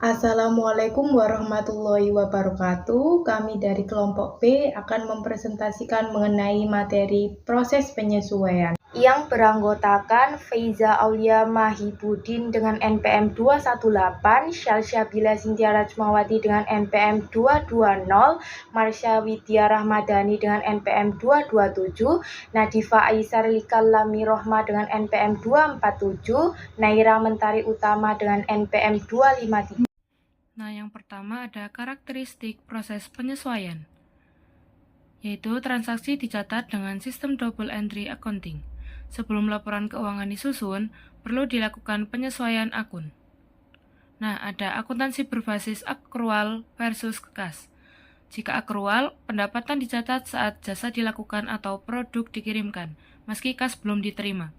Assalamualaikum warahmatullahi wabarakatuh. Kami dari kelompok B akan mempresentasikan mengenai materi proses penyesuaian yang beranggotakan Feiza Aulia Mahibudin dengan NPM 218, Syalsyabila Sintia Rajmawati dengan NPM 220, Marsha Widya Rahmadani dengan NPM 227, Nadifa Aisyar Lami Rohma dengan NPM 247, Naira Mentari Utama dengan NPM 253. Nah, yang pertama ada karakteristik proses penyesuaian, yaitu transaksi dicatat dengan sistem double entry accounting. Sebelum laporan keuangan disusun, perlu dilakukan penyesuaian akun. Nah, ada akuntansi berbasis akrual versus kas. Jika akrual, pendapatan dicatat saat jasa dilakukan atau produk dikirimkan, meski kas belum diterima.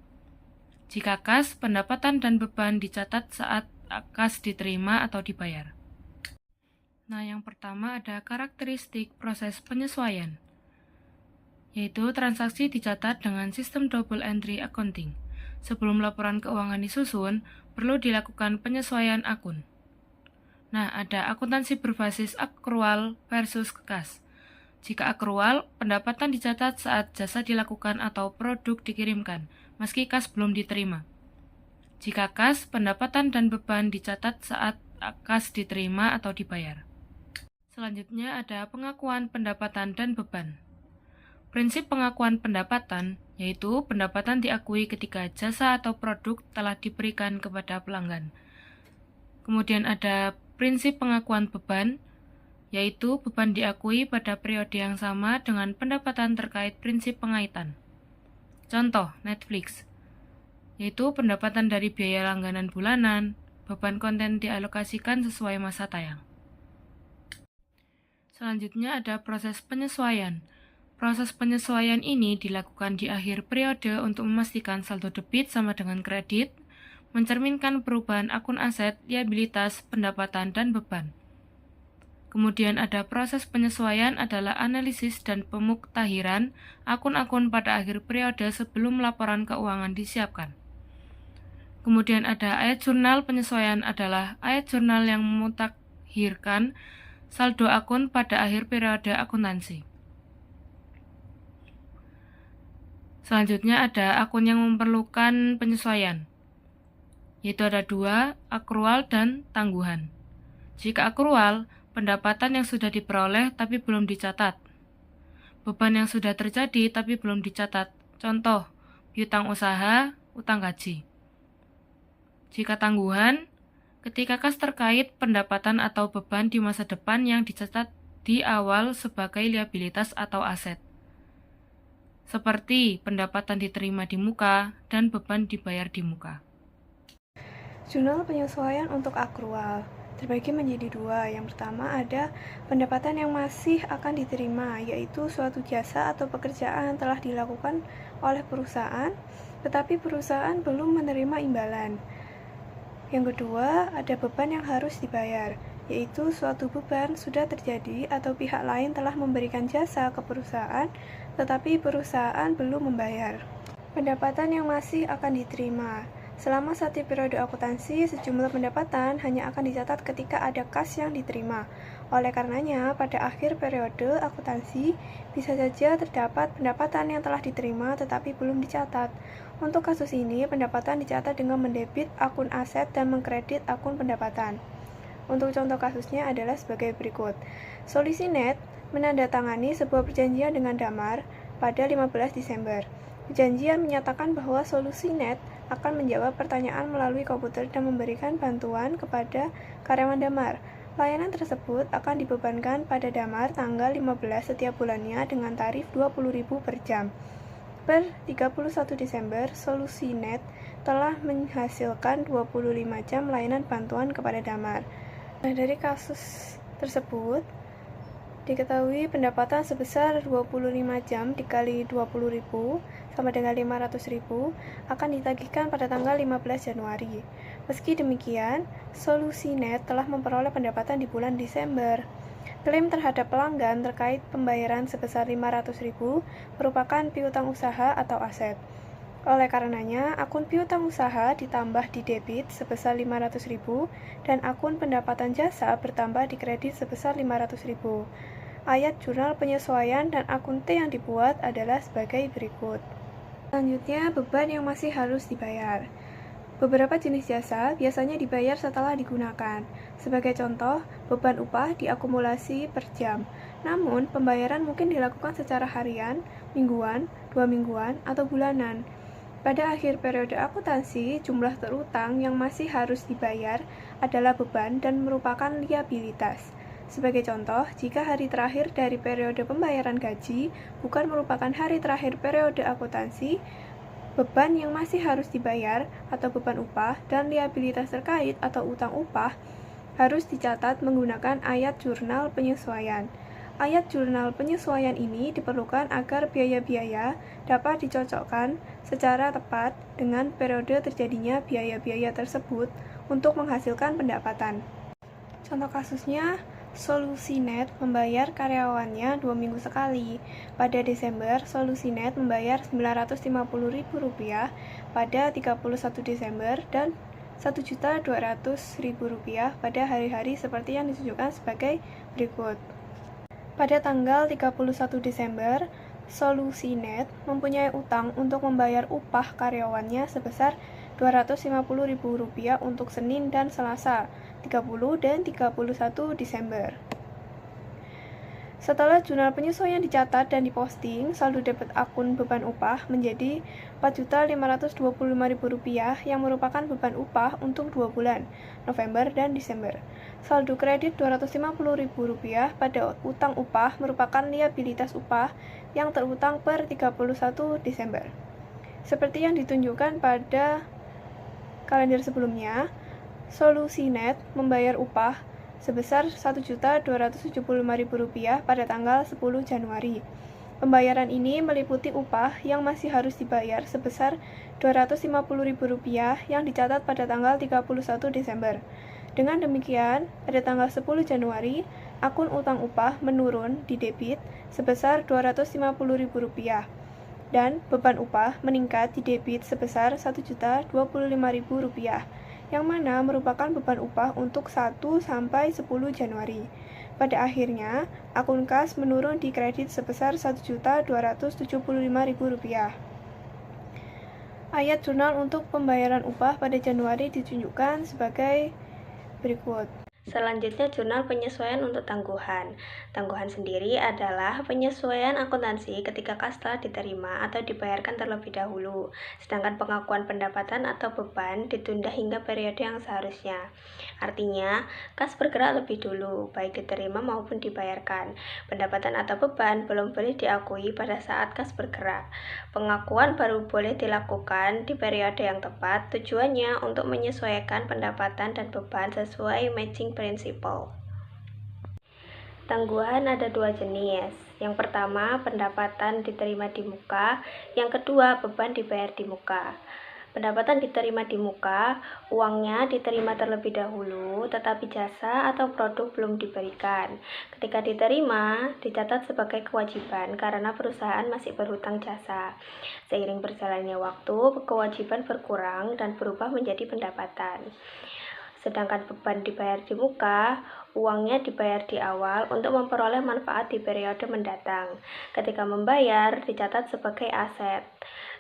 Jika kas, pendapatan dan beban dicatat saat kas diterima atau dibayar. Nah, yang pertama ada karakteristik proses penyesuaian, yaitu transaksi dicatat dengan sistem double entry accounting. Sebelum laporan keuangan disusun, perlu dilakukan penyesuaian akun. Nah, ada akuntansi berbasis akrual versus kas. Jika akrual, pendapatan dicatat saat jasa dilakukan atau produk dikirimkan, meski kas belum diterima. Jika kas, pendapatan dan beban dicatat saat kas diterima atau dibayar. Selanjutnya ada pengakuan pendapatan dan beban. Prinsip pengakuan pendapatan yaitu pendapatan diakui ketika jasa atau produk telah diberikan kepada pelanggan. Kemudian ada prinsip pengakuan beban, yaitu beban diakui pada periode yang sama dengan pendapatan terkait prinsip pengaitan. Contoh, Netflix, yaitu pendapatan dari biaya langganan bulanan, beban konten dialokasikan sesuai masa tayang. Selanjutnya ada proses penyesuaian. Proses penyesuaian ini dilakukan di akhir periode untuk memastikan saldo debit sama dengan kredit, mencerminkan perubahan akun aset, liabilitas, pendapatan, dan beban. Kemudian ada proses penyesuaian adalah analisis dan pemuktahiran akun-akun pada akhir periode sebelum laporan keuangan disiapkan. Kemudian ada ayat jurnal penyesuaian adalah ayat jurnal yang memutakhirkan saldo akun pada akhir periode akuntansi. Selanjutnya ada akun yang memerlukan penyesuaian, yaitu ada dua, akrual dan tangguhan. Jika akrual, pendapatan yang sudah diperoleh tapi belum dicatat. Beban yang sudah terjadi tapi belum dicatat. Contoh, piutang usaha, utang gaji. Jika tangguhan, ketika kas terkait pendapatan atau beban di masa depan yang dicatat di awal sebagai liabilitas atau aset, seperti pendapatan diterima di muka dan beban dibayar di muka. Jurnal penyesuaian untuk akrual terbagi menjadi dua. Yang pertama ada pendapatan yang masih akan diterima, yaitu suatu jasa atau pekerjaan telah dilakukan oleh perusahaan, tetapi perusahaan belum menerima imbalan. Yang kedua, ada beban yang harus dibayar, yaitu suatu beban sudah terjadi atau pihak lain telah memberikan jasa ke perusahaan, tetapi perusahaan belum membayar. Pendapatan yang masih akan diterima. Selama satu periode akuntansi, sejumlah pendapatan hanya akan dicatat ketika ada kas yang diterima. Oleh karenanya, pada akhir periode akuntansi, bisa saja terdapat pendapatan yang telah diterima tetapi belum dicatat. Untuk kasus ini, pendapatan dicatat dengan mendebit akun aset dan mengkredit akun pendapatan. Untuk contoh kasusnya adalah sebagai berikut. Solisinet menandatangani sebuah perjanjian dengan Damar pada 15 Desember. Perjanjian menyatakan bahwa Solisinet akan menjawab pertanyaan melalui komputer dan memberikan bantuan kepada karyawan Damar. Layanan tersebut akan dibebankan pada Damar tanggal 15 setiap bulannya dengan tarif Rp20.000 per jam. Per 31 Desember, Solisinet telah menghasilkan 25 jam layanan bantuan kepada Damar. Nah, dari kasus tersebut, diketahui pendapatan sebesar 25 jam dikali 20.000 sama dengan 500.000 akan ditagihkan pada tanggal 15 Januari. Meski demikian, Solisinet telah memperoleh pendapatan di bulan Desember. Klaim terhadap pelanggan terkait pembayaran sebesar 500.000 merupakan piutang usaha atau aset. Oleh karenanya, akun piutang usaha ditambah di debit sebesar 500.000 dan akun pendapatan jasa bertambah di kredit sebesar 500.000. Ayat jurnal penyesuaian dan akun T yang dibuat adalah sebagai berikut. Selanjutnya, beban yang masih harus dibayar. Beberapa jenis jasa biasanya dibayar setelah digunakan. Sebagai contoh, beban upah diakumulasi per jam. Namun, pembayaran mungkin dilakukan secara harian, mingguan, 2 mingguan, atau bulanan. Pada akhir periode akuntansi, jumlah terutang yang masih harus dibayar adalah beban dan merupakan liabilitas. Sebagai contoh, jika hari terakhir dari periode pembayaran gaji bukan merupakan hari terakhir periode akuntansi, beban yang masih harus dibayar atau beban upah dan liabilitas terkait atau utang upah harus dicatat menggunakan ayat jurnal penyesuaian. Ayat jurnal penyesuaian ini diperlukan agar biaya-biaya dapat dicocokkan secara tepat dengan periode terjadinya biaya-biaya tersebut untuk menghasilkan pendapatan. Contoh kasusnya, Solusinet membayar karyawannya 2 minggu sekali. Pada Desember, Solusinet membayar Rp950.000 pada 31 Desember dan Rp1.200.000 pada hari-hari seperti yang ditunjukkan sebagai berikut. Pada tanggal 31 Desember, Solusinet mempunyai utang untuk membayar upah karyawannya sebesar Rp250.000 untuk Senin dan Selasa, 30 dan 31 Desember. Setelah jurnal penyesuaian dicatat dan diposting, saldo debit akun beban upah menjadi Rp4.525.000 yang merupakan beban upah untuk 2 bulan, November dan Desember. Saldo kredit Rp250.000 pada utang upah merupakan liabilitas upah yang terutang per 31 Desember. Seperti yang ditunjukkan pada kalender sebelumnya, Solusinet membayar upah sebesar Rp1.275.000 pada tanggal 10 Januari. Pembayaran ini meliputi upah yang masih harus dibayar sebesar Rp250.000 yang dicatat pada tanggal 31 Desember. Dengan demikian, pada tanggal 10 Januari, akun utang upah menurun di debit sebesar Rp250.000 dan beban upah meningkat di debit sebesar Rp1.025.000 yang mana merupakan beban upah untuk 1 sampai 10 Januari. Pada akhirnya, akun kas menurun di kredit sebesar Rp1.275.000. Ayat jurnal untuk pembayaran upah pada Januari ditunjukkan sebagai berikut. Selanjutnya, jurnal penyesuaian untuk tangguhan. Tangguhan sendiri adalah penyesuaian akuntansi ketika kas telah diterima atau dibayarkan terlebih dahulu, sedangkan pengakuan pendapatan atau beban ditunda hingga periode yang seharusnya. Artinya, kas bergerak lebih dulu, baik diterima maupun dibayarkan. Pendapatan atau beban belum boleh diakui pada saat kas bergerak. Pengakuan baru boleh dilakukan di periode yang tepat, tujuannya untuk menyesuaikan pendapatan dan beban sesuai matching principle. Tangguhan ada 2 jenis. Yang pertama, pendapatan diterima di muka. Yang kedua, beban dibayar di muka. Pendapatan diterima di muka, uangnya diterima terlebih dahulu, tetapi jasa atau produk belum diberikan. Ketika diterima, dicatat sebagai kewajiban karena perusahaan masih berhutang jasa. Seiring berjalannya waktu, kewajiban berkurang dan berubah menjadi pendapatan. Sedangkan beban dibayar di muka, uangnya dibayar di awal untuk memperoleh manfaat di periode mendatang. Ketika membayar, dicatat sebagai aset.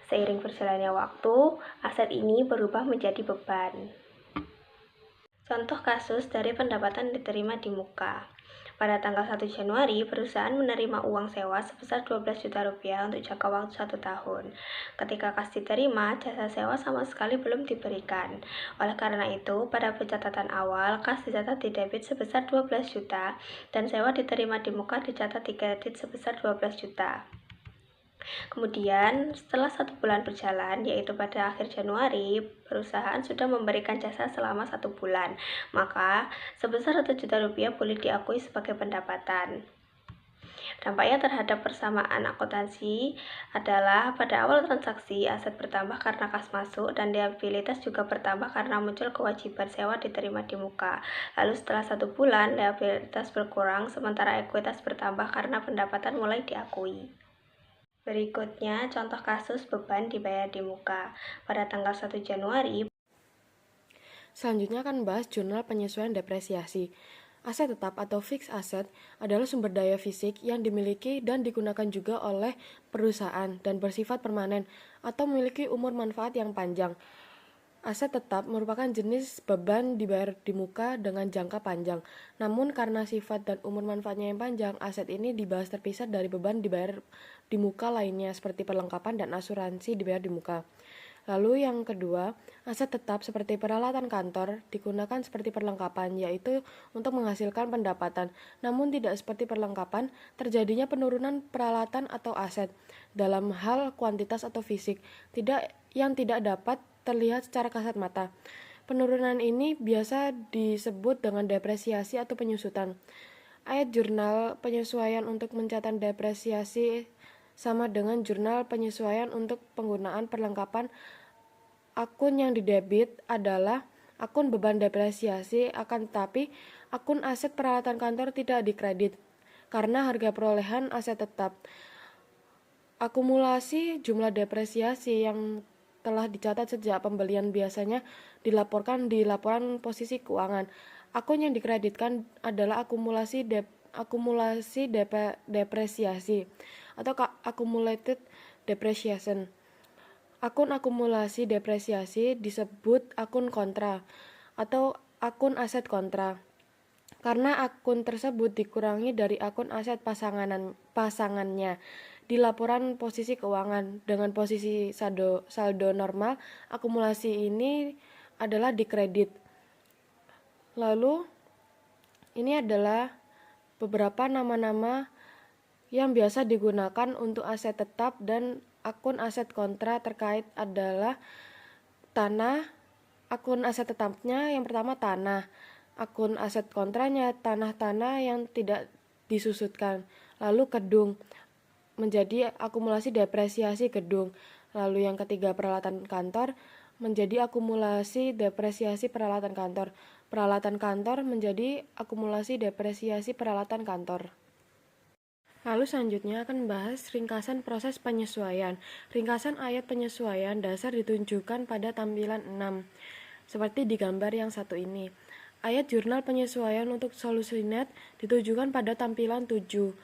Seiring berjalannya waktu, aset ini berubah menjadi beban. Contoh kasus dari pendapatan diterima di muka. Pada tanggal 1 Januari, perusahaan menerima uang sewa sebesar Rp12 juta untuk jangka waktu 1 tahun. Ketika kas diterima, jasa sewa sama sekali belum diberikan. Oleh karena itu, pada pencatatan awal, kas dicatat di debit sebesar 12 juta dan sewa diterima di muka dicatat di kredit sebesar 12 juta. Kemudian, setelah 1 bulan berjalan, yaitu pada akhir Januari, perusahaan sudah memberikan jasa selama 1 bulan, maka sebesar Rp1 juta boleh diakui sebagai pendapatan. Dampaknya terhadap persamaan akuntansi adalah pada awal transaksi, aset bertambah karena kas masuk dan liabilitas juga bertambah karena muncul kewajiban sewa diterima di muka. Lalu setelah 1 bulan, liabilitas berkurang, sementara ekuitas bertambah karena pendapatan mulai diakui. Berikutnya, contoh kasus beban dibayar di muka. Pada tanggal 1 Januari, Selanjutnya akan membahas jurnal penyesuaian depresiasi. Aset tetap atau fixed asset adalah sumber daya fisik yang dimiliki dan digunakan juga oleh perusahaan dan bersifat permanen atau memiliki umur manfaat yang panjang. Aset tetap merupakan jenis beban dibayar di muka dengan jangka panjang. Namun karena sifat dan umur manfaatnya yang panjang, aset ini dibahas terpisah dari beban dibayar di muka lainnya seperti perlengkapan dan asuransi dibayar di muka. Lalu yang kedua, aset tetap seperti peralatan kantor digunakan seperti perlengkapan, yaitu untuk menghasilkan pendapatan. Namun tidak seperti perlengkapan, terjadinya penurunan peralatan atau aset dalam hal kuantitas atau fisik, yang tidak dapat terlihat secara kasat mata. Penurunan ini biasa disebut dengan depresiasi atau penyusutan. Ayat jurnal penyesuaian untuk mencatat depresiasi sama dengan jurnal penyesuaian untuk penggunaan perlengkapan. Akun yang didebit adalah akun beban depresiasi, akan tetapi akun aset peralatan kantor tidak dikredit karena harga perolehan aset tetap. Akumulasi jumlah depresiasi yang telah dicatat sejak pembelian biasanya dilaporkan di laporan posisi keuangan. Akun yang dikreditkan adalah akumulasi depresiasi atau accumulated depreciation. Akun akumulasi depresiasi disebut akun kontra atau akun aset kontra karena akun tersebut dikurangi dari akun aset pasangannya di laporan posisi keuangan. Dengan posisi saldo normal, akumulasi ini adalah dikredit. Lalu ini adalah beberapa nama-nama yang biasa digunakan untuk aset tetap dan akun aset kontra terkait adalah tanah. Akun aset tetapnya yang pertama tanah, akun aset kontranya tanah-tanah yang tidak disusutkan. Lalu gedung menjadi akumulasi depresiasi gedung. Lalu yang ketiga peralatan kantor menjadi akumulasi depresiasi peralatan kantor. Peralatan kantor menjadi akumulasi depresiasi peralatan kantor. Lalu selanjutnya akan membahas ringkasan proses penyesuaian. Ringkasan ayat penyesuaian dasar ditunjukkan pada tampilan 6, seperti di gambar yang satu ini. Ayat jurnal penyesuaian untuk SolusiNet ditujukan pada tampilan 7.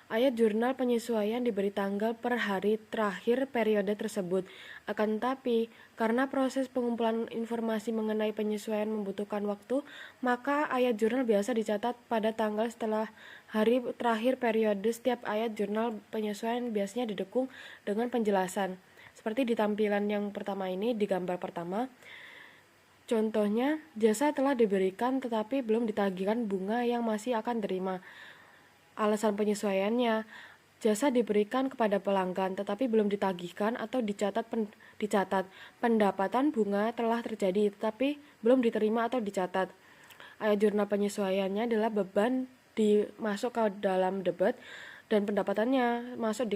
Ayat jurnal penyesuaian diberi tanggal per hari terakhir periode tersebut. Akan tetapi, karena proses pengumpulan informasi mengenai penyesuaian membutuhkan waktu, maka ayat jurnal biasa dicatat pada tanggal setelah hari terakhir periode. Setiap ayat jurnal penyesuaian biasanya didukung dengan penjelasan. Seperti di tampilan yang pertama ini, di gambar pertama. Contohnya, jasa telah diberikan tetapi belum ditagihkan bunga yang masih akan terima. Alasan penyesuaiannya, jasa diberikan kepada pelanggan tetapi belum ditagihkan atau dicatat pendapatan bunga telah terjadi tetapi belum diterima atau dicatat. Ayat jurnal penyesuaiannya adalah beban masuk ke dalam debit dan pendapatannya masuk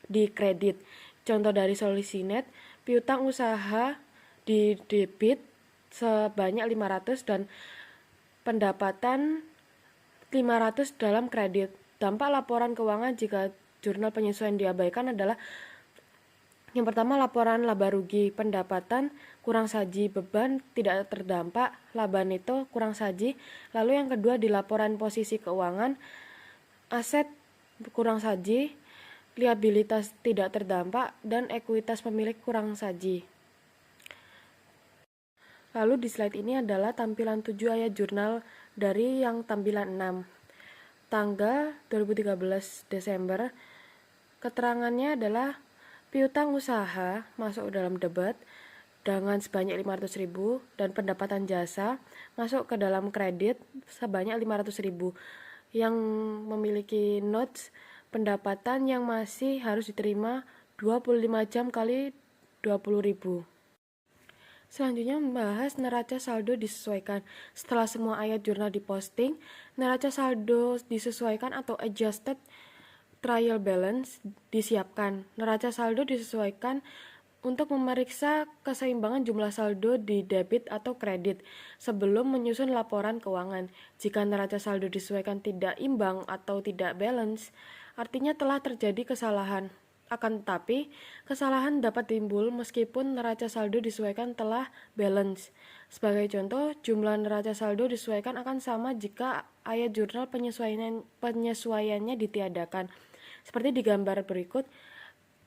di kredit. Contoh dari SolusiNet, piutang usaha di debit sebanyak 500 dan pendapatan 500 dalam kredit. Dampak laporan keuangan jika jurnal penyesuaian diabaikan adalah yang pertama laporan laba rugi, pendapatan kurang saji, beban tidak terdampak, laba neto kurang saji. Lalu yang kedua di laporan posisi keuangan, aset kurang saji, liabilitas tidak terdampak, dan ekuitas pemilik kurang saji. Lalu di slide ini adalah tampilan 7 ayat jurnal dari yang tampilan 6. Tanggal 2013 Desember, keterangannya adalah piutang usaha masuk dalam debit dengan sebanyak 500.000 dan pendapatan jasa masuk ke dalam kredit sebanyak 500.000 yang memiliki notes pendapatan yang masih harus diterima 25 jam kali 20.000. Selanjutnya membahas neraca saldo disesuaikan. Setelah semua ayat jurnal diposting, neraca saldo disesuaikan atau adjusted trial balance disiapkan. Neraca saldo disesuaikan untuk memeriksa keseimbangan jumlah saldo di debit atau kredit sebelum menyusun laporan keuangan. Jika neraca saldo disesuaikan tidak imbang atau tidak balance, artinya telah terjadi kesalahan Akan tetapi, kesalahan dapat timbul meskipun neraca saldo disesuaikan telah balance. Sebagai contoh, jumlah neraca saldo disesuaikan akan sama jika ayat jurnal penyesuaiannya ditiadakan. Seperti di gambar berikut,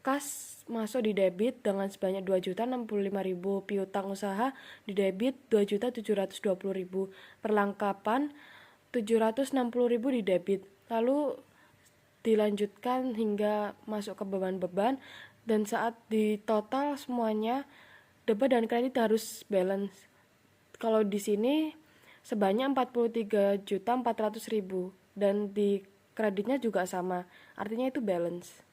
kas masuk di debit dengan sebanyak 2.065.000, piutang usaha di debit 2.720.000, perlengkapan 760.000 di debit. Lalu dilanjutkan hingga masuk ke beban-beban, dan saat di total semuanya debit dan kredit harus balance. Kalau di sini sebanyak 43.400.000 dan di kreditnya juga sama, artinya itu balance.